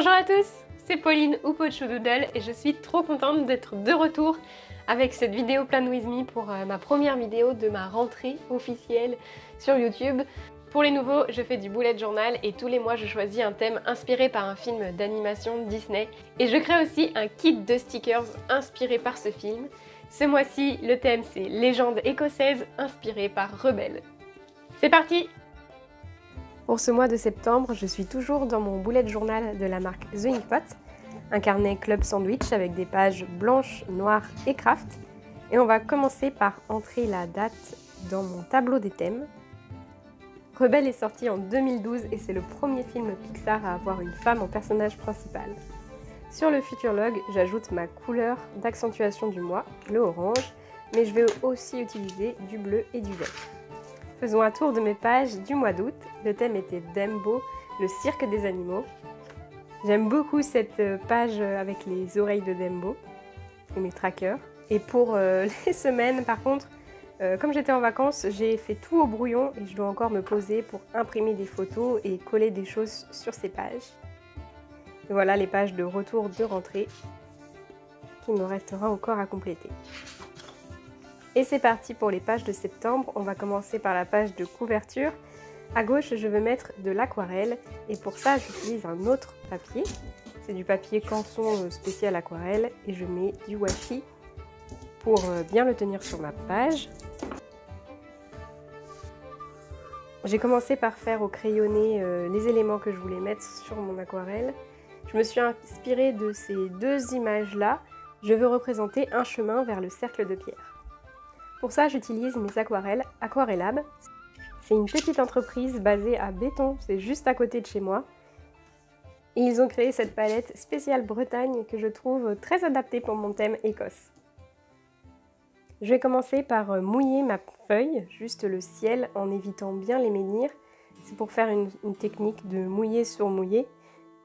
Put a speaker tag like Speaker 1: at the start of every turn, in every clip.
Speaker 1: Bonjour à tous, c'est Pauline ou Pochou Doodle et je suis trop contente d'être de retour avec cette vidéo Plan With Me pour ma première vidéo de ma rentrée officielle sur YouTube. Pour les nouveaux, je fais du bullet journal et tous les mois je choisis un thème inspiré par un film d'animation Disney et je crée aussi un kit de stickers inspiré par ce film. Ce mois-ci, le thème c'est Légende écossaise inspirée par Rebelle. C'est parti! Pour ce mois de septembre, je suis toujours dans mon bullet journal de la marque The Inkpot, un carnet club sandwich avec des pages blanches, noires et craft. Et on va commencer par entrer la date dans mon tableau des thèmes. Rebelle est sorti en 2012 et c'est le premier film Pixar à avoir une femme en personnage principal. Sur le Futurlog, j'ajoute ma couleur d'accentuation du mois, le orange, mais je vais aussi utiliser du bleu et du vert. Faisons un tour de mes pages du mois d'août. Le thème était Dumbo, le cirque des animaux. J'aime beaucoup cette page avec les oreilles de Dumbo et mes trackers. Et pour les semaines, par contre, comme j'étais en vacances, j'ai fait tout au brouillon et je dois encore me poser pour imprimer des photos et coller des choses sur ces pages. Et voilà les pages de retour de rentrée qu'il me restera encore à compléter. Et c'est parti pour les pages de septembre. On va commencer par la page de couverture. À gauche, je veux mettre de l'aquarelle et pour ça, j'utilise un autre papier. C'est du papier canson spécial aquarelle et je mets du washi pour bien le tenir sur ma page. J'ai commencé par faire au crayonné les éléments que je voulais mettre sur mon aquarelle. Je me suis inspirée de ces deux images-là. Je veux représenter un chemin vers le cercle de pierre. Pour ça, j'utilise mes aquarelles Aquarellab. C'est une petite entreprise basée à Béton, c'est juste à côté de chez moi. Et ils ont créé cette palette spéciale Bretagne que je trouve très adaptée pour mon thème Écosse. Je vais commencer par mouiller ma feuille, juste le ciel, en évitant bien les menhirs. C'est pour faire une technique de mouiller sur mouiller.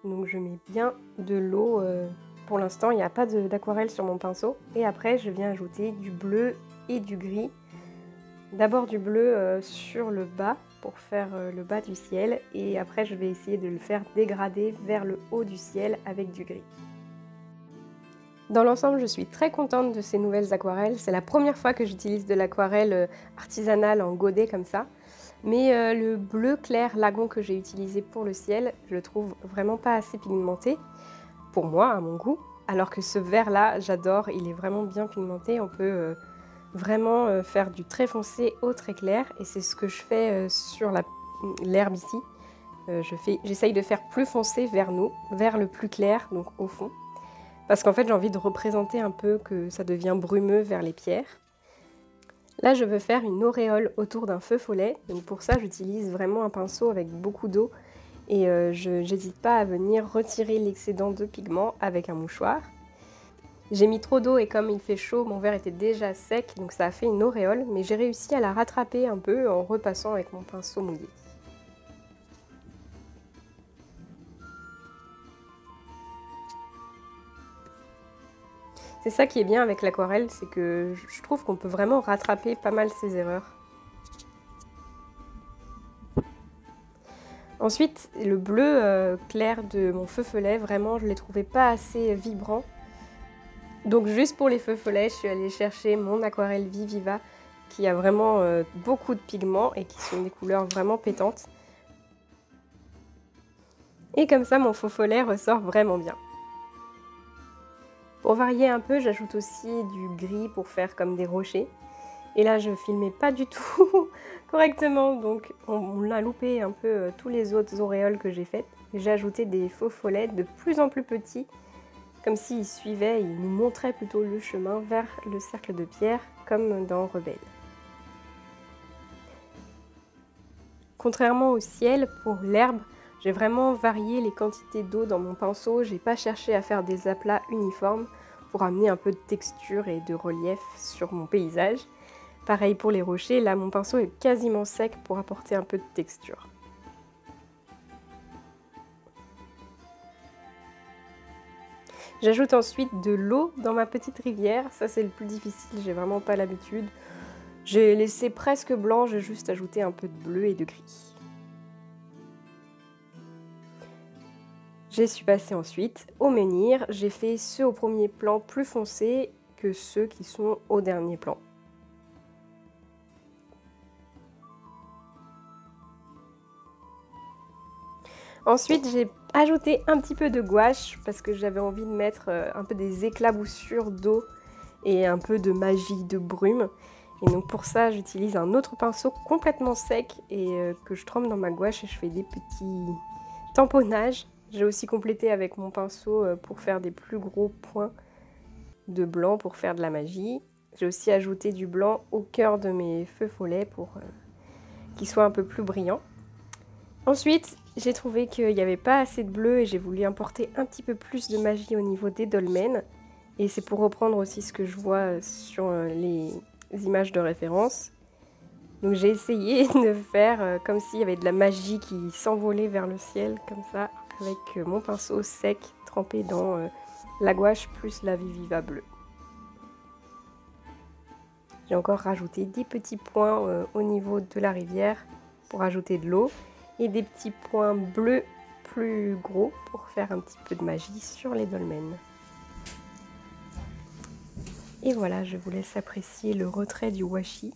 Speaker 1: Donc je mets bien de l'eau. Pour l'instant, il n'y a pas d'aquarelle sur mon pinceau. Et après, je viens ajouter du bleu et du gris. D'abord du bleu sur le bas pour faire le bas du ciel et après je vais essayer de le faire dégrader vers le haut du ciel avec du gris. Dans l'ensemble, je suis très contente de ces nouvelles aquarelles. C'est la première fois que j'utilise de l'aquarelle artisanale en godet comme ça. Mais le bleu clair lagon que j'ai utilisé pour le ciel, je le trouve vraiment pas assez pigmenté pour moi, à mon goût. Alors que ce vert là, j'adore, il est vraiment bien pigmenté. On peut vraiment faire du très foncé au très clair et c'est ce que je fais sur l'herbe ici. J'essaye de faire plus foncé vers le plus clair, donc au fond. Parce qu'en fait j'ai envie de représenter un peu que ça devient brumeux vers les pierres. Là je veux faire une auréole autour d'un feu follet, donc pour ça j'utilise vraiment un pinceau avec beaucoup d'eau et je n'hésite pas à venir retirer l'excédent de pigment avec un mouchoir. J'ai mis trop d'eau et comme il fait chaud, mon verre était déjà sec, donc ça a fait une auréole, mais j'ai réussi à la rattraper un peu en repassant avec mon pinceau mouillé. C'est ça qui est bien avec l'aquarelle, c'est que je trouve qu'on peut vraiment rattraper pas mal ses erreurs. Ensuite, le bleu clair de mon feu follet, vraiment je ne l'ai trouvé pas assez vibrant. Donc juste pour les feux follets, je suis allée chercher mon aquarelle Viviva qui a vraiment beaucoup de pigments et qui sont des couleurs vraiment pétantes. Et comme ça, mon faux follet ressort vraiment bien. Pour varier un peu, j'ajoute aussi du gris pour faire comme des rochers. Et là, je filmais pas du tout correctement, donc on a loupé un peu tous les autres auréoles que j'ai faites. J'ai ajouté des faux follets de plus en plus petits, comme s'ils suivaient, ils nous montraient plutôt le chemin vers le cercle de pierre, comme dans Rebelle. Contrairement au ciel, pour l'herbe, j'ai vraiment varié les quantités d'eau dans mon pinceau. J'ai pas cherché à faire des aplats uniformes pour amener un peu de texture et de relief sur mon paysage. Pareil pour les rochers, là mon pinceau est quasiment sec pour apporter un peu de texture. J'ajoute ensuite de l'eau dans ma petite rivière, ça c'est le plus difficile, j'ai vraiment pas l'habitude. J'ai laissé presque blanc, j'ai juste ajouté un peu de bleu et de gris. Je suis passée ensuite au menhir. J'ai fait ceux au premier plan plus foncés que ceux qui sont au dernier plan. Ensuite, j'ai ajouté un petit peu de gouache parce que j'avais envie de mettre un peu des éclaboussures d'eau et un peu de magie de brume. Et donc pour ça, j'utilise un autre pinceau complètement sec et que je trempe dans ma gouache et je fais des petits tamponnages. J'ai aussi complété avec mon pinceau pour faire des plus gros points de blanc pour faire de la magie. J'ai aussi ajouté du blanc au cœur de mes feux follets pour qu'ils soient un peu plus brillants. Ensuite, j'ai trouvé qu'il n'y avait pas assez de bleu et j'ai voulu importer un petit peu plus de magie au niveau des dolmens. Et c'est pour reprendre aussi ce que je vois sur les images de référence. Donc j'ai essayé de faire comme s'il y avait de la magie qui s'envolait vers le ciel, comme ça, avec mon pinceau sec trempé dans la gouache plus la Viviva bleue. J'ai encore rajouté des petits points au niveau de la rivière pour ajouter de l'eau et des petits points bleus plus gros pour faire un petit peu de magie sur les dolmens. Et voilà, je vous laisse apprécier le retrait du washi.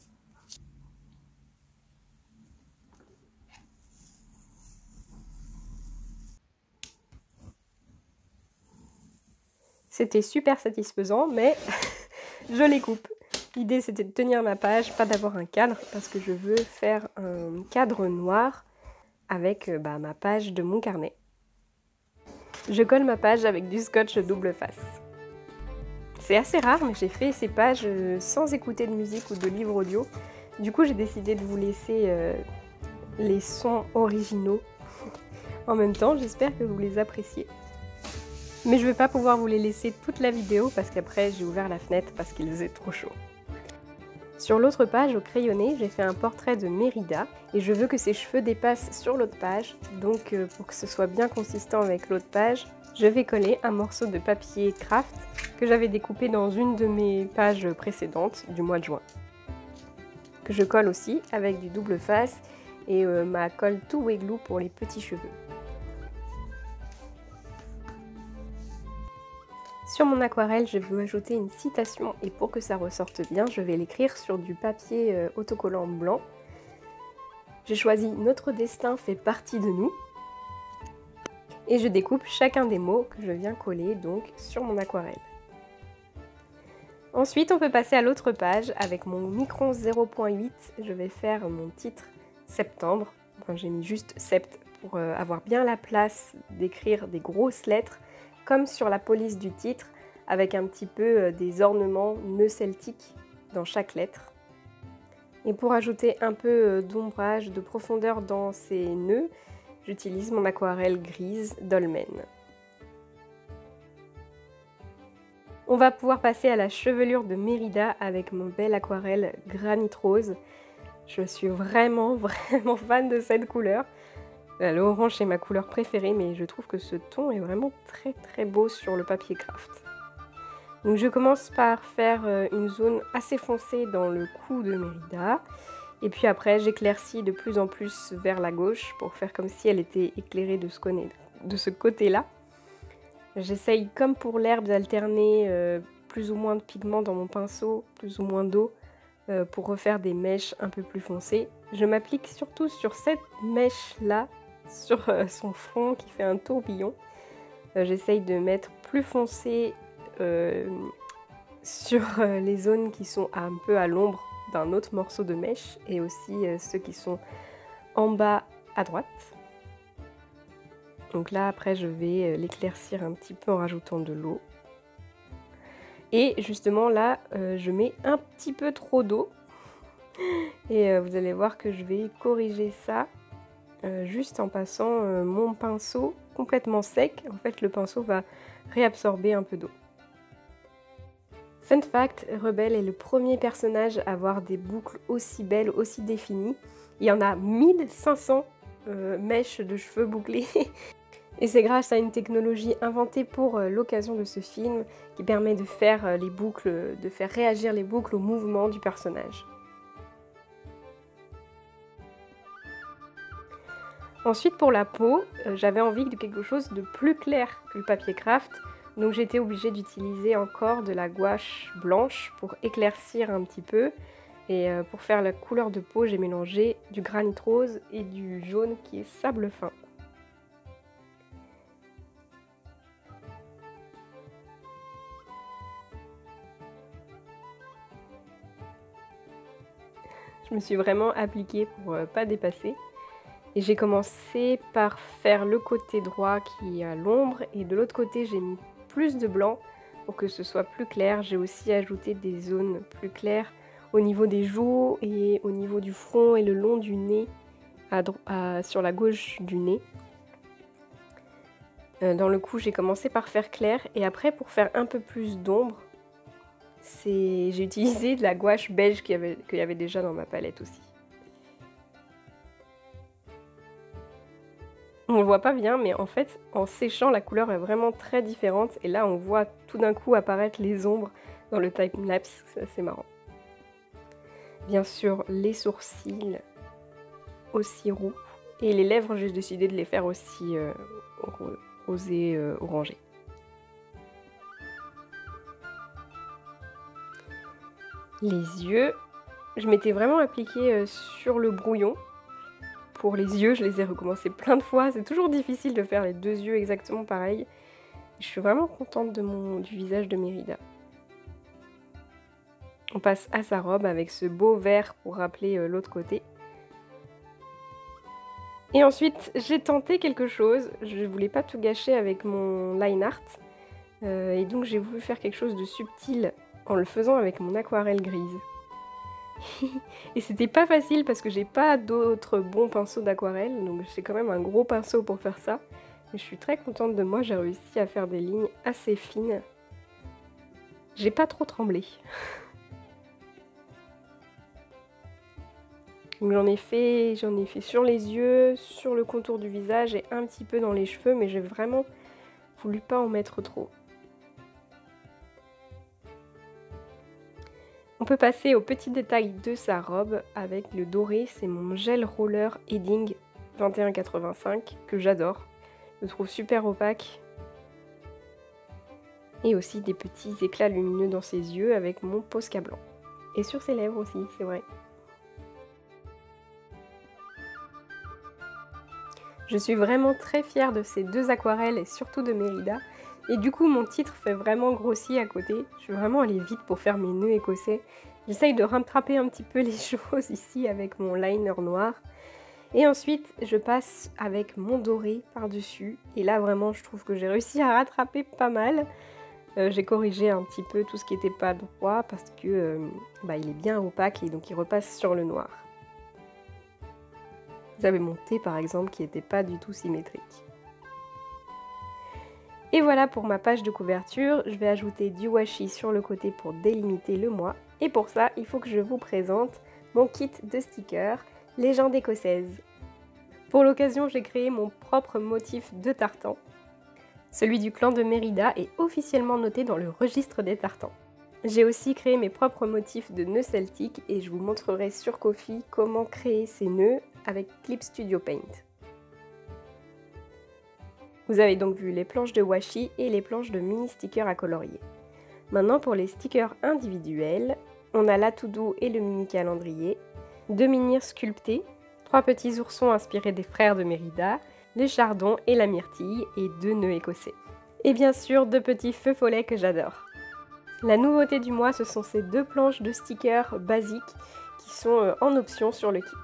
Speaker 1: C'était super satisfaisant, mais je les coupe. L'idée c'était de tenir ma page, pas d'avoir un cadre, parce que je veux faire un cadre noir avec ma page de mon carnet. Je colle ma page avec du scotch double face. C'est assez rare, mais j'ai fait ces pages sans écouter de musique ou de livre audio. Du coup, j'ai décidé de vous laisser les sons originaux en même temps. J'espère que vous les appréciez. Mais je ne vais pas pouvoir vous les laisser toute la vidéo parce qu'après, j'ai ouvert la fenêtre parce qu'il faisait trop chaud. Sur l'autre page, au crayonné, j'ai fait un portrait de Mérida et je veux que ses cheveux dépassent sur l'autre page. Donc, pour que ce soit bien consistant avec l'autre page, je vais coller un morceau de papier craft que j'avais découpé dans une de mes pages précédentes du mois de juin. Que je colle aussi avec du double face et ma colle Two Way Glue pour les petits cheveux. Sur mon aquarelle, je veux ajouter une citation et pour que ça ressorte bien, je vais l'écrire sur du papier autocollant blanc. J'ai choisi « Notre destin fait partie de nous » et je découpe chacun des mots que je viens coller donc sur mon aquarelle. Ensuite, on peut passer à l'autre page avec mon Micron 0.8. Je vais faire mon titre septembre. Enfin, j'ai mis juste sept pour avoir bien la place d'écrire des grosses lettres comme sur la police du titre, avec un petit peu des ornements nœuds celtiques dans chaque lettre. Et pour ajouter un peu d'ombrage, de profondeur dans ces nœuds, j'utilise mon aquarelle grise Dolmen. On va pouvoir passer à la chevelure de Mérida avec mon bel aquarelle Granit Rose. Je suis vraiment fan de cette couleur. L'orange est ma couleur préférée, mais je trouve que ce ton est vraiment très beau sur le papier craft. Donc je commence par faire une zone assez foncée dans le cou de Mérida. Et puis après, j'éclaircis de plus en plus vers la gauche pour faire comme si elle était éclairée de ce côté-là. J'essaye, comme pour l'herbe, d'alterner plus ou moins de pigments dans mon pinceau, plus ou moins d'eau, pour refaire des mèches un peu plus foncées. Je m'applique surtout sur cette mèche-là, sur son front qui fait un tourbillon. J'essaye de mettre plus foncé sur les zones qui sont un peu à l'ombre d'un autre morceau de mèche et aussi ceux qui sont en bas à droite. Donc là après je vais l'éclaircir un petit peu en rajoutant de l'eau. Et justement là je mets un petit peu trop d'eau et vous allez voir que je vais corriger ça juste en passant mon pinceau complètement sec. En fait le pinceau va réabsorber un peu d'eau. Fun fact, Rebelle est le premier personnage à avoir des boucles aussi belles, aussi définies. Il y en a 1500 mèches de cheveux bouclés. Et c'est grâce à une technologie inventée pour l'occasion de ce film qui permet de faire les boucles, de faire réagir les boucles au mouvement du personnage. Ensuite pour la peau, j'avais envie de quelque chose de plus clair que le papier craft, donc j'étais obligée d'utiliser encore de la gouache blanche pour éclaircir un petit peu. Et pour faire la couleur de peau, j'ai mélangé du granit rose et du jaune qui est sable fin. Je me suis vraiment appliquée pour pas dépasser. Et j'ai commencé par faire le côté droit qui est à l'ombre et de l'autre côté j'ai mis plus de blanc pour que ce soit plus clair. J'ai aussi ajouté des zones plus claires au niveau des joues et au niveau du front et le long du nez, sur la gauche du nez. Dans le cou, j'ai commencé par faire clair et après pour faire un peu plus d'ombre, j'ai utilisé de la gouache beige qu'il y avait déjà dans ma palette aussi. On ne voit pas bien, mais en fait, en séchant, la couleur est vraiment très différente. Et là, on voit tout d'un coup apparaître les ombres dans le time-lapse. C'est assez marrant. Bien sûr, les sourcils aussi roux. Et les lèvres, j'ai décidé de les faire aussi rosé orangé. Les yeux, je m'étais vraiment appliquée sur le brouillon. Pour les yeux, je les ai recommencés plein de fois. C'est toujours difficile de faire les deux yeux exactement pareil. Je suis vraiment contente du visage de Mérida. On passe à sa robe avec ce beau vert pour rappeler l'autre côté. Et ensuite, j'ai tenté quelque chose. Je ne voulais pas tout gâcher avec mon line art. Et donc j'ai voulu faire quelque chose de subtil en le faisant avec mon aquarelle grise. Et c'était pas facile parce que j'ai pas d'autres bons pinceaux d'aquarelle, donc j'ai quand même un gros pinceau pour faire ça. Mais je suis très contente de moi, j'ai réussi à faire des lignes assez fines. J'ai pas trop tremblé. Donc j'en ai fait sur les yeux, sur le contour du visage et un petit peu dans les cheveux, mais j'ai vraiment voulu pas en mettre trop. On peut passer aux petits détails de sa robe avec le doré, c'est mon gel roller Edding 2185 que j'adore. Je le trouve super opaque. Et aussi des petits éclats lumineux dans ses yeux avec mon Posca blanc. Et sur ses lèvres aussi, c'est vrai. Je suis vraiment très fière de ces deux aquarelles et surtout de Mérida. Et du coup, mon titre fait vraiment grossier à côté. Je suis vraiment allée vite pour faire mes nœuds écossais. J'essaye de rattraper un petit peu les choses ici avec mon liner noir. Et ensuite, je passe avec mon doré par-dessus. Et là, vraiment, je trouve que j'ai réussi à rattraper pas mal. J'ai corrigé un petit peu tout ce qui n'était pas droit parce que il est bien opaque et donc il repasse sur le noir. J'avais mon thé par exemple qui n'était pas du tout symétrique. Et voilà pour ma page de couverture, je vais ajouter du washi sur le côté pour délimiter le mois. Et pour ça, il faut que je vous présente mon kit de stickers Légende écossaise. Pour l'occasion, j'ai créé mon propre motif de tartan. Celui du clan de Mérida est officiellement noté dans le registre des tartans. J'ai aussi créé mes propres motifs de nœuds celtiques et je vous montrerai sur Ko-fi comment créer ces nœuds avec Clip Studio Paint. Vous avez donc vu les planches de washi et les planches de mini stickers à colorier. Maintenant pour les stickers individuels, on a la to-do et le mini calendrier, 2 menhirs sculptés, 3 petits oursons inspirés des frères de Mérida, le chardon et la myrtille et 2 nœuds écossais. Et bien sûr 2 petits feux follets que j'adore. La nouveauté du mois, ce sont ces 2 planches de stickers basiques qui sont en option sur le kit.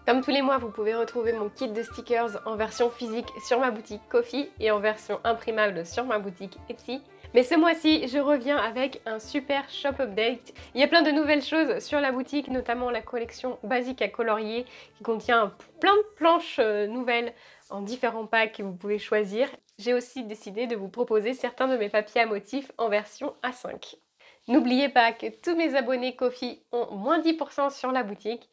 Speaker 1: Comme tous les mois, vous pouvez retrouver mon kit de stickers en version physique sur ma boutique Ko-fi et en version imprimable sur ma boutique Etsy. Mais ce mois-ci, je reviens avec un super shop update. Il y a plein de nouvelles choses sur la boutique, notamment la collection basique à colorier qui contient plein de planches nouvelles en différents packs que vous pouvez choisir. J'ai aussi décidé de vous proposer certains de mes papiers à motifs en version A5. N'oubliez pas que tous mes abonnés Ko-fi ont moins 10% sur la boutique.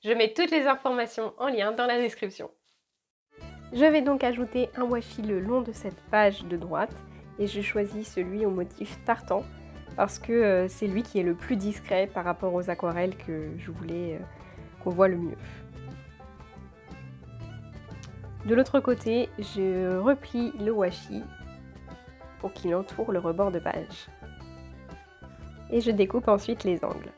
Speaker 1: Je mets toutes les informations en lien dans la description. Je vais donc ajouter un washi le long de cette page de droite et je choisis celui au motif tartan parce que c'est lui qui est le plus discret par rapport aux aquarelles que je voulais qu'on voit le mieux. De l'autre côté, je replie le washi pour qu'il entoure le rebord de page. Et je découpe ensuite les angles.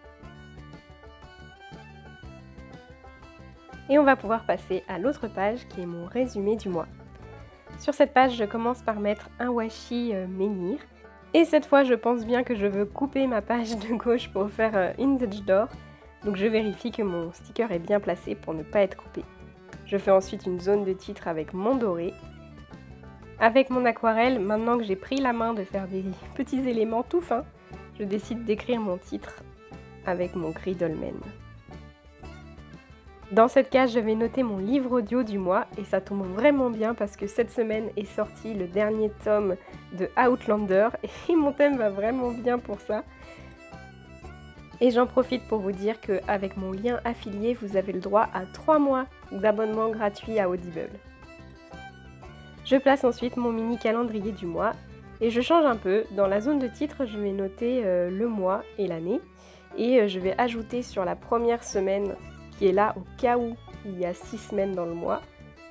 Speaker 1: Et on va pouvoir passer à l'autre page qui est mon résumé du mois. Sur cette page, je commence par mettre un washi menhir. Et cette fois, je pense bien que je veux couper ma page de gauche pour faire Indage d'or. Donc je vérifie que mon sticker est bien placé pour ne pas être coupé. Je fais ensuite une zone de titre avec mon doré. Avec mon aquarelle, maintenant que j'ai pris la main de faire des petits éléments tout fins, je décide d'écrire mon titre avec mon gris dolmen. Dans cette case, je vais noter mon livre audio du mois et ça tombe vraiment bien parce que cette semaine est sorti le dernier tome de Outlander et mon thème va vraiment bien pour ça. Et j'en profite pour vous dire qu'avec mon lien affilié, vous avez le droit à 3 mois d'abonnement gratuit à Audible. Je place ensuite mon mini calendrier du mois et je change un peu. Dans la zone de titre, je vais noter le mois et l'année et je vais ajouter sur la première semaine qui est là au cas où il y a 6 semaines dans le mois,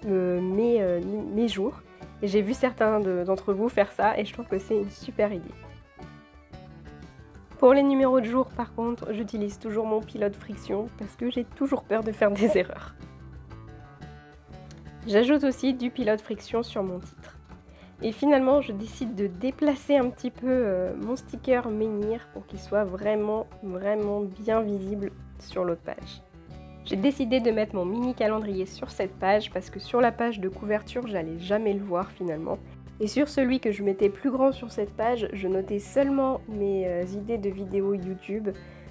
Speaker 1: mes jours. Et j'ai vu certains d'entre vous faire ça et je trouve que c'est une super idée. Pour les numéros de jour, par contre, j'utilise toujours mon pilote friction parce que j'ai toujours peur de faire des erreurs. J'ajoute aussi du pilote friction sur mon titre. Et finalement, je décide de déplacer un petit peu mon sticker menhir pour qu'il soit vraiment bien visible sur l'autre page. J'ai décidé de mettre mon mini calendrier sur cette page parce que sur la page de couverture, j'allais jamais le voir finalement. Et sur celui que je mettais plus grand sur cette page, je notais seulement mes idées de vidéos YouTube.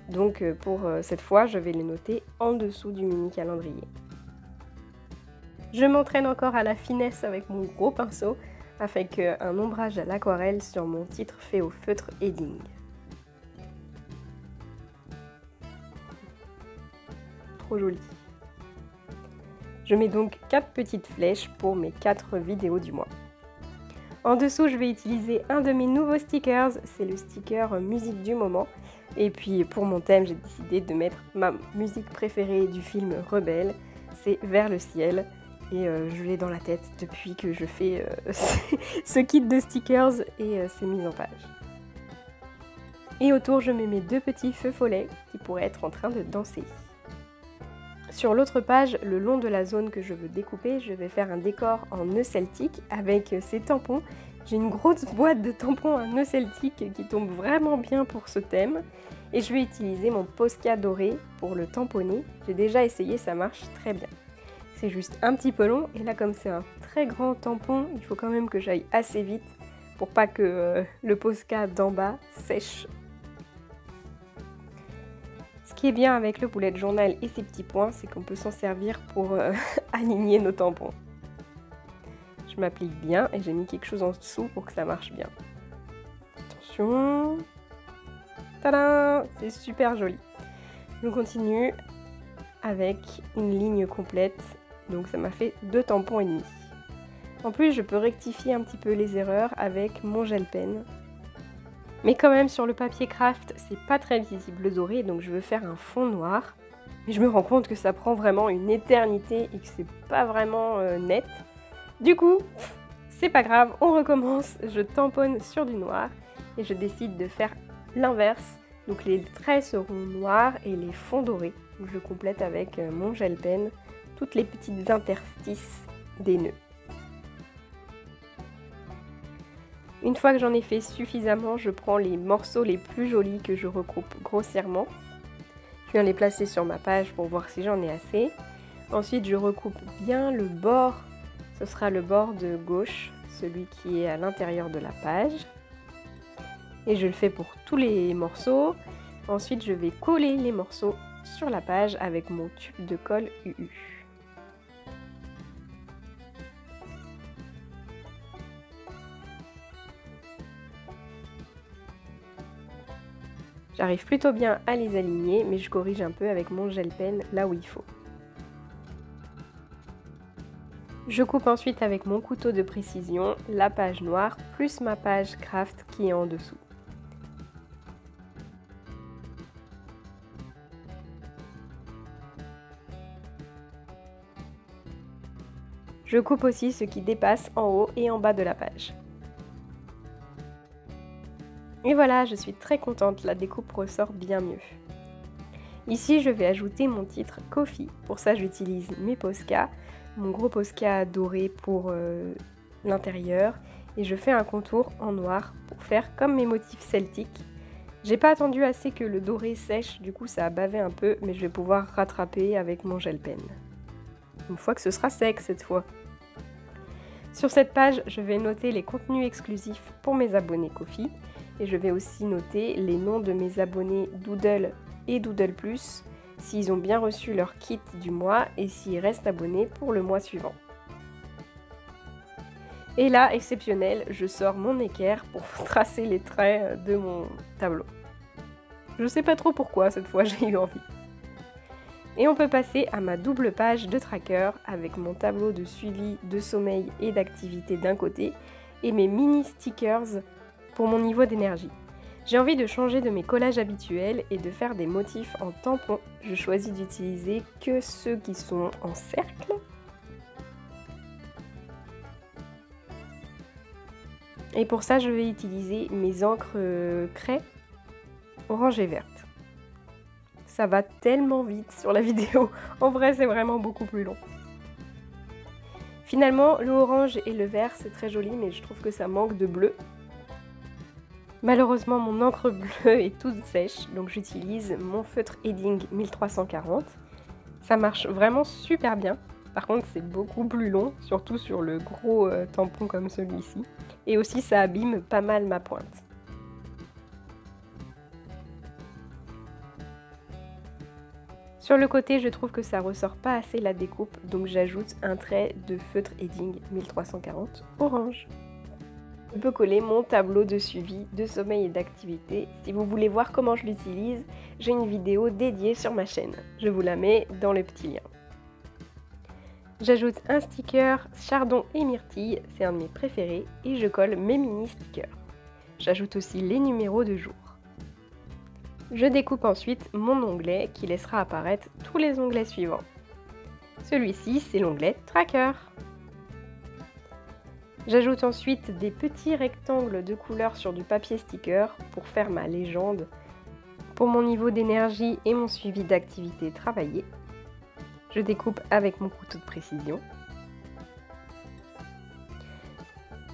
Speaker 1: Donc pour cette fois, je vais les noter en dessous du mini calendrier. Je m'entraîne encore à la finesse avec mon gros pinceau avec un ombrage à l'aquarelle sur mon titre fait au feutre Edding. Trop joli. Je mets donc 4 petites flèches pour mes 4 vidéos du mois. En dessous, je vais utiliser un de mes nouveaux stickers, c'est le sticker musique du moment. Et puis pour mon thème, j'ai décidé de mettre ma musique préférée du film Rebelle, c'est Vers le ciel. Et je l'ai dans la tête depuis que je fais ce kit de stickers et ces mises en page. Et autour, je mets mes 2 petits feux follets qui pourraient être en train de danser. Sur l'autre page, le long de la zone que je veux découper, je vais faire un décor en nœud celtique avec ces tampons. J'ai une grosse boîte de tampons en nœud celtique qui tombe vraiment bien pour ce thème. Et je vais utiliser mon Posca doré pour le tamponner. J'ai déjà essayé, ça marche très bien. C'est juste un petit peu long et là comme c'est un très grand tampon, il faut quand même que j'aille assez vite pour pas que le Posca d'en bas sèche. Ce qui est bien avec le bullet journal et ses petits points, c'est qu'on peut s'en servir pour aligner nos tampons. Je m'applique bien et j'ai mis quelque chose en dessous pour que ça marche bien. Attention. Tadam! C'est super joli. Je continue avec une ligne complète. Donc ça m'a fait 2 tampons et demi. En plus, je peux rectifier un petit peu les erreurs avec mon gel pen. Mais quand même, sur le papier craft, c'est pas très visible le doré, donc je veux faire un fond noir. Mais je me rends compte que ça prend vraiment une éternité et que c'est pas vraiment net. Du coup, c'est pas grave, on recommence. Je tamponne sur du noir et je décide de faire l'inverse. Donc les traits seront noirs et les fonds dorés. Donc je complète avec mon gel pen toutes les petites interstices des nœuds. Une fois que j'en ai fait suffisamment, je prends les morceaux les plus jolis que je recoupe grossièrement. Je viens les placer sur ma page pour voir si j'en ai assez. Ensuite, je recoupe bien le bord. Ce sera le bord de gauche, celui qui est à l'intérieur de la page. Et je le fais pour tous les morceaux. Ensuite, je vais coller les morceaux sur la page avec mon tube de colle UU. J'arrive plutôt bien à les aligner, mais je corrige un peu avec mon gel pen là où il faut. Je coupe ensuite avec mon couteau de précision la page noire plus ma page craft qui est en dessous. Je coupe aussi ce qui dépasse en haut et en bas de la page. Et voilà, je suis très contente, la découpe ressort bien mieux. Ici, je vais ajouter mon titre Coffee. Pour ça, j'utilise mes Posca, mon gros Posca doré pour l'intérieur. Et je fais un contour en noir pour faire comme mes motifs celtiques. J'ai pas attendu assez que le doré sèche, du coup ça a bavé un peu, mais je vais pouvoir rattraper avec mon gel pen. Une fois que ce sera sec cette fois. Sur cette page, je vais noter les contenus exclusifs pour mes abonnés Ko-fi. Et je vais aussi noter les noms de mes abonnés Doodle et Doodle Plus, s'ils ont bien reçu leur kit du mois et s'ils restent abonnés pour le mois suivant. Et là, exceptionnel, je sors mon équerre pour tracer les traits de mon tableau. Je sais pas trop pourquoi, cette fois j'ai eu envie. Et on peut passer à ma double page de tracker avec mon tableau de suivi de sommeil et d'activité d'un côté et mes mini stickers pour mon niveau d'énergie. J'ai envie de changer de mes collages habituels et de faire des motifs en tampon. Je choisis d'utiliser que ceux qui sont en cercle. Et pour ça, je vais utiliser mes encres craie orange et verte. Ça va tellement vite sur la vidéo. En vrai, c'est vraiment beaucoup plus long. Finalement, le orange et le vert, c'est très joli, mais je trouve que ça manque de bleu. Malheureusement, mon encre bleue est toute sèche, donc j'utilise mon feutre Edding 1340. Ça marche vraiment super bien. Par contre, c'est beaucoup plus long, surtout sur le gros tampon comme celui-ci. Et aussi, ça abîme pas mal ma pointe. Sur le côté, je trouve que ça ressort pas assez la découpe, donc j'ajoute un trait de feutre Edding 1340 orange. Je peux coller mon tableau de suivi de sommeil et d'activité. Si vous voulez voir comment je l'utilise, j'ai une vidéo dédiée sur ma chaîne. Je vous la mets dans le petit lien. J'ajoute un sticker chardon et myrtille, c'est un de mes préférés, et je colle mes mini stickers. J'ajoute aussi les numéros de jour. Je découpe ensuite mon onglet qui laissera apparaître tous les onglets suivants. Celui-ci, c'est l'onglet Tracker. J'ajoute ensuite des petits rectangles de couleur sur du papier sticker pour faire ma légende, pour mon niveau d'énergie et mon suivi d'activité travaillée. Je découpe avec mon couteau de précision.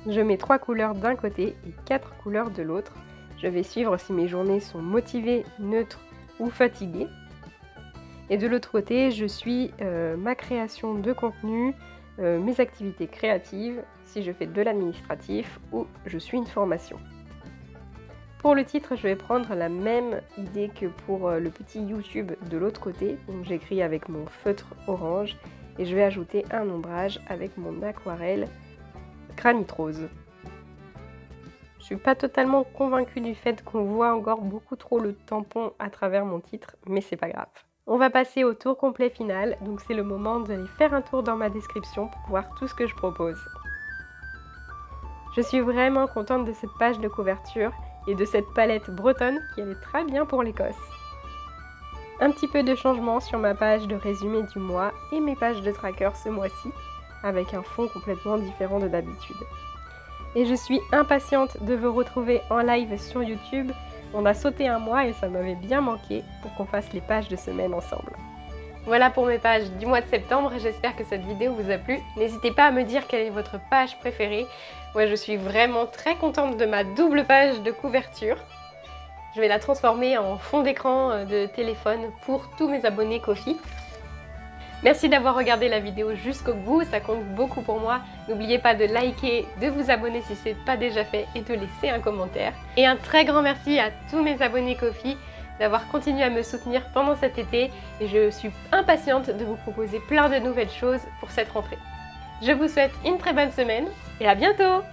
Speaker 1: Je mets 3 couleurs d'un côté et 4 couleurs de l'autre. Je vais suivre si mes journées sont motivées, neutres ou fatiguées. Et de l'autre côté, je suis ma création de contenu, mes activités créatives, si je fais de l'administratif ou je suis une formation. Pour le titre, je vais prendre la même idée que pour le petit YouTube de l'autre côté. Donc j'écris avec mon feutre orange et je vais ajouter un ombrage avec mon aquarelle granit rose. Je suis pas totalement convaincue du fait qu'on voit encore beaucoup trop le tampon à travers mon titre, mais c'est pas grave. On va passer au tour complet final, donc c'est le moment d'aller faire un tour dans ma description pour voir tout ce que je propose. Je suis vraiment contente de cette page de couverture et de cette palette bretonne qui allait très bien pour l'Écosse. Un petit peu de changement sur ma page de résumé du mois et mes pages de tracker ce mois-ci, avec un fond complètement différent de d'habitude. Et je suis impatiente de vous retrouver en live sur YouTube. On a sauté un mois et ça m'avait bien manqué pour qu'on fasse les pages de semaine ensemble. Voilà pour mes pages du mois de septembre, j'espère que cette vidéo vous a plu. N'hésitez pas à me dire quelle est votre page préférée. Moi je suis vraiment très contente de ma double page de couverture. Je vais la transformer en fond d'écran de téléphone pour tous mes abonnés Ko-fi. Merci d'avoir regardé la vidéo jusqu'au bout, ça compte beaucoup pour moi. N'oubliez pas de liker, de vous abonner si ce n'est pas déjà fait et de laisser un commentaire. Et un très grand merci à tous mes abonnés Ko-fi d'avoir continué à me soutenir pendant cet été et je suis impatiente de vous proposer plein de nouvelles choses pour cette rentrée. Je vous souhaite une très bonne semaine et à bientôt!